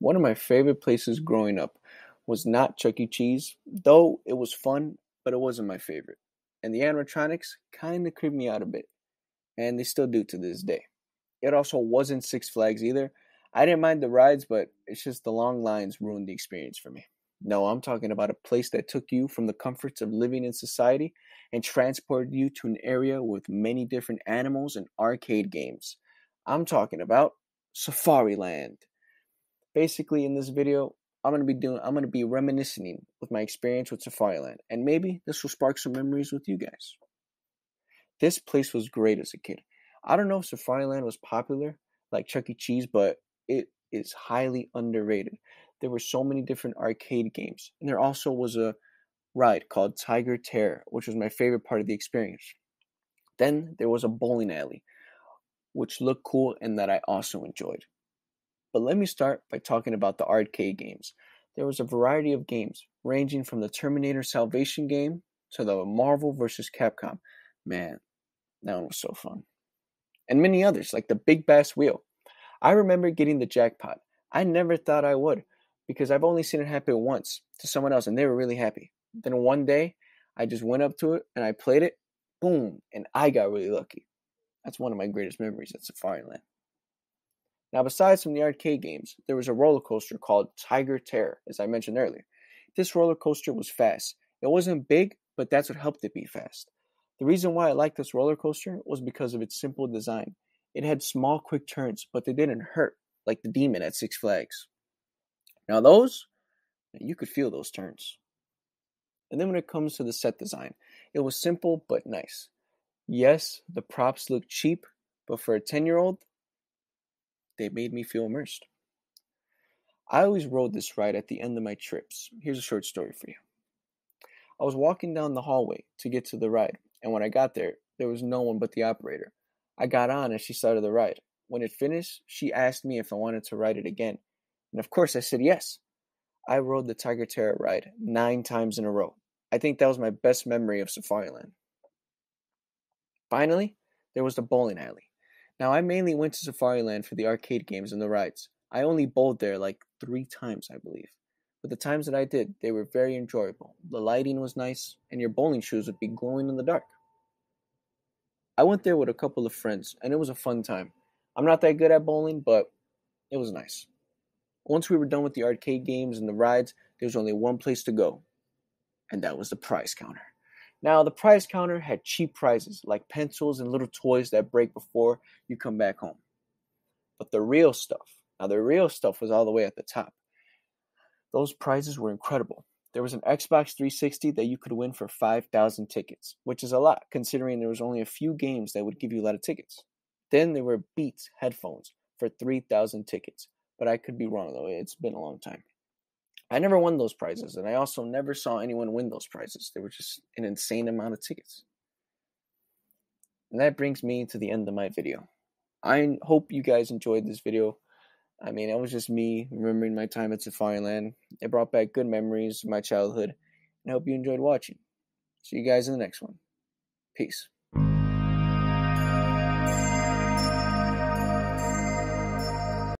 One of my favorite places growing up was not Chuck E. Cheese, though it was fun, but it wasn't my favorite. And the animatronics kind of creeped me out a bit, and they still do to this day. It also wasn't Six Flags either. I didn't mind the rides, but it's just the long lines ruined the experience for me. No, I'm talking about a place that took you from the comforts of living in society and transported you to an area with many different animals and arcade games. I'm talking about Safari Land. Basically, in this video, I'm gonna be reminiscing with my experience with Safari Land, and maybe this will spark some memories with you guys. This place was great as a kid. I don't know if Safari Land was popular like Chuck E. Cheese, but it is highly underrated. There were so many different arcade games, and there also was a ride called Tiger Terror, which was my favorite part of the experience. Then there was a bowling alley, which looked cool and that I also enjoyed. But let me start by talking about the arcade games. There was a variety of games, ranging from the Terminator Salvation game to the Marvel vs. Capcom. Man, that one was so fun. And many others, like the Big Bass Wheel. I remember getting the jackpot. I never thought I would, because I've only seen it happen once to someone else, and they were really happy. Then one day, I just went up to it, and I played it, boom, and I got really lucky. That's one of my greatest memories at Safari Land. Now, besides from the arcade games, there was a roller coaster called Tiger Terror, as I mentioned earlier. This roller coaster was fast. It wasn't big, but that's what helped it be fast. The reason why I liked this roller coaster was because of its simple design. It had small, quick turns, but they didn't hurt, like the Demon at Six Flags. Now those, you could feel those turns. And then when it comes to the set design, it was simple but nice. Yes, the props looked cheap, but for a 10-year-old, they made me feel immersed. I always rode this ride at the end of my trips. Here's a short story for you. I was walking down the hallway to get to the ride, and when I got there, there was no one but the operator. I got on and she started the ride. When it finished, she asked me if I wanted to ride it again. And of course I said yes. I rode the Tiger Terror ride 9 times in a row. I think that was my best memory of Safari Land. Finally, there was the bowling alley. Now, I mainly went to Safari Land for the arcade games and the rides. I only bowled there like 3 times, I believe. But the times that I did, they were very enjoyable. The lighting was nice, and your bowling shoes would be glowing in the dark. I went there with a couple of friends, and it was a fun time. I'm not that good at bowling, but it was nice. Once we were done with the arcade games and the rides, there was only one place to go, and that was the prize counter. Now, the prize counter had cheap prizes, like pencils and little toys that break before you come back home. But the real stuff was all the way at the top. Those prizes were incredible. There was an Xbox 360 that you could win for 5,000 tickets, which is a lot considering there was only a few games that would give you a lot of tickets. Then there were Beats headphones for 3,000 tickets, but I could be wrong though, it's been a long time. I never won those prizes, and I also never saw anyone win those prizes. They were just an insane amount of tickets. And that brings me to the end of my video. I hope you guys enjoyed this video. I mean, it was just me remembering my time at Safari Land. It brought back good memories of my childhood, and I hope you enjoyed watching. See you guys in the next one. Peace.